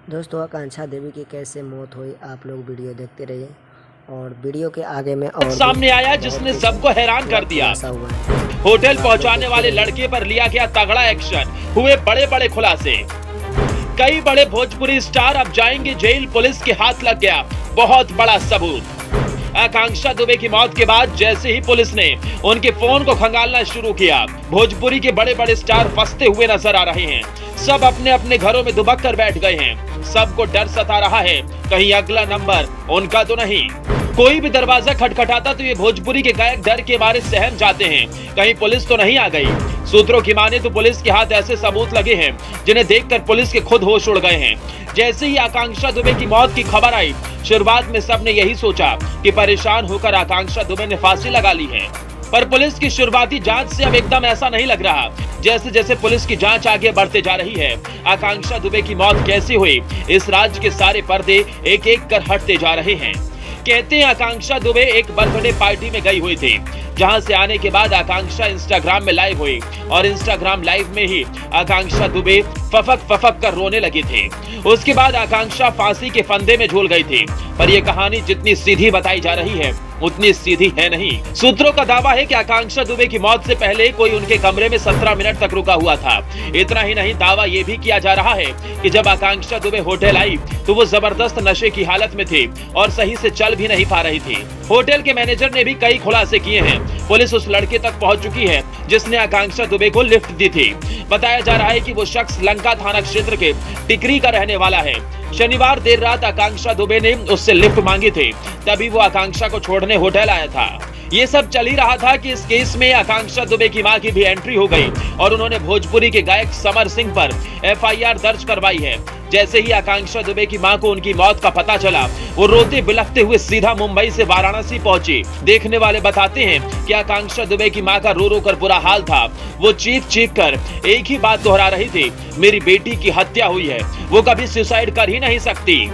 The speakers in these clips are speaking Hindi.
दोस्तों, आकांक्षा देवी की कैसे मौत हुई, आप लोग वीडियो देखते रहिए। और वीडियो के आगे में और सामने आया जिसने सबको हैरान कर दिया। होटल पहुंचाने वाले लड़के पर लिया गया तगड़ा एक्शन, हुए बड़े बड़े खुलासे। कई बड़े भोजपुरी स्टार अब जाएंगे जेल, पुलिस के हाथ लग गया बहुत बड़ा सबूत। आकांक्षा दुबे की मौत के बाद जैसे ही पुलिस ने उनके फोन को खंगालना शुरू किया, भोजपुरी के बड़े बड़े स्टार फंसते हुए नजर आ रहे हैं। सब अपने अपने घरों में दुबक कर बैठ गए हैं। सबको डर सता रहा है, कहीं अगला नंबर उनका तो नहीं। कोई भी दरवाजा खटखटाता तो ये भोजपुरी के गायक डर के मारे सहम जाते हैं, कहीं पुलिस तो नहीं आ गई। सूत्रों की माने तो पुलिस के हाथ ऐसे सबूत लगे हैं जिन्हें देखकर पुलिस के खुद होश उड़ गए हैं। जैसे ही आकांक्षा दुबे की मौत की खबर आई, शुरुआत में सबने यही सोचा कि परेशान होकर आकांक्षा दुबे ने फांसी लगा ली है। पर पुलिस की शुरुआती जांच से अब एकदम ऐसा नहीं लग रहा। जैसे जैसे पुलिस की जांच आगे बढ़ते जा रही है, आकांक्षा दुबे की मौत कैसे हुई, इस राज्य के सारे पर्दे एक एक कर हटते जा रहे हैं। कहते हैं आकांक्षा दुबे एक बर्थडे पार्टी में गई हुई थी, जहां से आने के बाद आकांक्षा इंस्टाग्राम में लाइव हुई और इंस्टाग्राम लाइव में ही आकांक्षा दुबे फफक कर रोने लगी थी। उसके बाद आकांक्षा फांसी के फंदे में झूल गई थी। पर यह कहानी जितनी सीधी बताई जा रही है उतनी सीधी है नहीं। सूत्रों का दावा है कि आकांक्षा दुबे की मौत से पहले कोई उनके कमरे में 17 मिनट तक रुका हुआ था। इतना ही नहीं, दावा यह भी किया जा रहा है कि जब आकांक्षा दुबे होटल आई तो वो जबरदस्त नशे की हालत में थी और सही से चल भी नहीं पा रही थी। होटल के मैनेजर ने भी कई खुलासे किए हैं। पुलिस उस लड़के तक पहुंच चुकी है जिसने आकांक्षा दुबे को लिफ्ट दी थी। बताया जा रहा है कि वो शख्स लंका थाना क्षेत्र के टिकरी का रहने वाला है। शनिवार देर रात आकांक्षा दुबे ने उससे लिफ्ट मांगी थी, तभी वो आकांक्षा को छोड़ने होटल आया था। ये सब चल ही रहा था कि इस केस में आकांक्षा दुबे की मां की भी एंट्री हो गई और उन्होंने भोजपुरी के गायक समर सिंह पर FIR दर्ज करवाई है। जैसे ही आकांक्षा दुबे की मां को उनकी मौत का पता चला, वो रोते बिलखते हुए सीधा मुंबई से वाराणसी पहुंची। देखने वाले बताते हैं कि आकांक्षा दुबे की मां का रो रो कर बुरा हाल था। वो चीख चीख कर एक ही बात दोहरा रही थी, मेरी बेटी की हत्या हुई है, वो कभी सुसाइड कर ही नहीं सकती।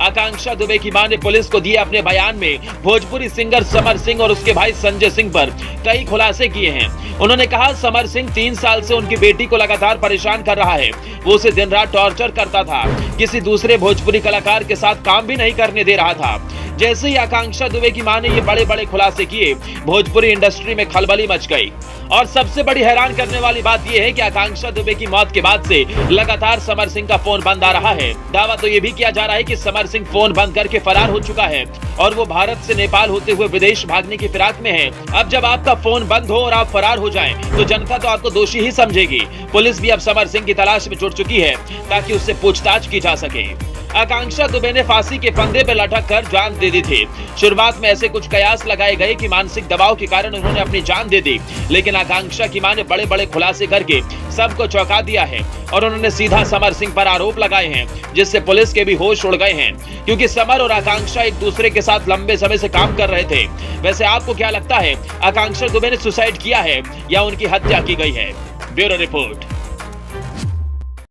आकांक्षा दुबे की मां ने पुलिस को दिए अपने बयान में भोजपुरी सिंगर समर सिंह और उसके भाई संजय सिंह पर कई खुलासे किए हैं। उन्होंने कहा, समर सिंह 3 साल से उनकी बेटी को लगातार परेशान कर रहा है। वो उसे दिन रात टॉर्चर करता था, किसी दूसरे भोजपुरी कलाकार के साथ काम भी नहीं करने दे रहा था। जैसे ही आकांक्षा दुबे की मां ने ये बड़े बड़े खुलासे किए, भोजपुरी इंडस्ट्री में खलबली मच गई। और सबसे बड़ी हैरान करने वाली बात यह है कि आकांक्षा दुबे की मौत के बाद से लगातार समर सिंह का फोन बंद आ रहा है। दावा तो ये भी किया जा रहा है कि समर सिंह फोन बंद करके फरार हो चुका है और वो भारत से नेपाल होते हुए विदेश भागने की फिराक में है। अब जब आपका फोन बंद हो और आप फरार हो जाएं, तो जनता तो आपको दोषी ही समझेगी। पुलिस भी अब समर सिंह की तलाश में जुट चुकी है ताकि उससे पूछताछ की जा सके। आकांक्षा दुबे ने फांसी के फंदे पर लटक कर जान दे दी थी। शुरुआत में ऐसे कुछ कयास लगाए गए कि मानसिक दबाव के कारण उन्होंने अपनी जान दे दी, लेकिन आकांक्षा की मां ने बड़े बड़े खुलासे करके सबको चौंका दिया है और उन्होंने सीधा समर सिंह पर आरोप लगाए हैं, जिससे पुलिस के भी होश उड़ गए हैं। क्योंकि समर और आकांक्षा एक दूसरे के साथ लंबे समय से काम कर रहे थे। वैसे आपको क्या लगता है, आकांक्षा दुबे ने सुसाइड किया है या उनकी हत्या की गई है? Bureau report.